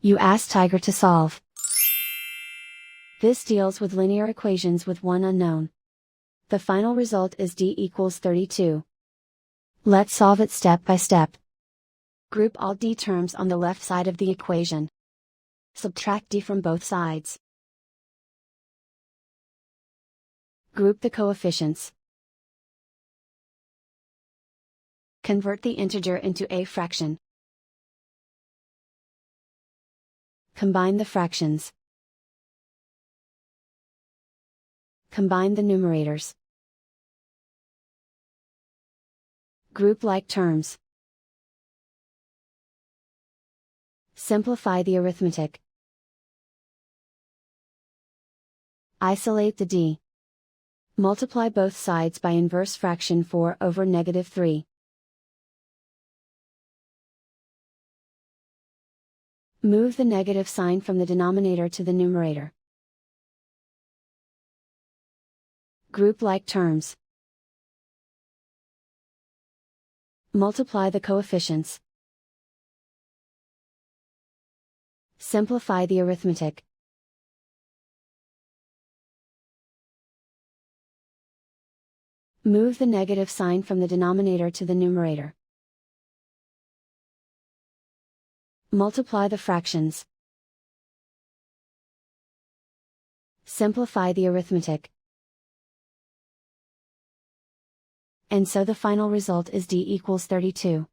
You ask Tiger to solve. This deals with linear equations with one unknown. The final result is d equals 32. Let's solve it step by step. Group all d terms on the left side of the equation. Subtract d from both sides. Group the coefficients. Convert the integer into a fraction. Combine the fractions. Combine the numerators. Group like terms. Simplify the arithmetic. Isolate the d. Multiply both sides by inverse fraction 4/-3. Move the negative sign from the denominator to the numerator. Group like terms. Multiply the coefficients. Simplify the arithmetic. Move the negative sign from the denominator to the numerator. Multiply the fractions. Simplify the arithmetic. And so the final result is d equals 32.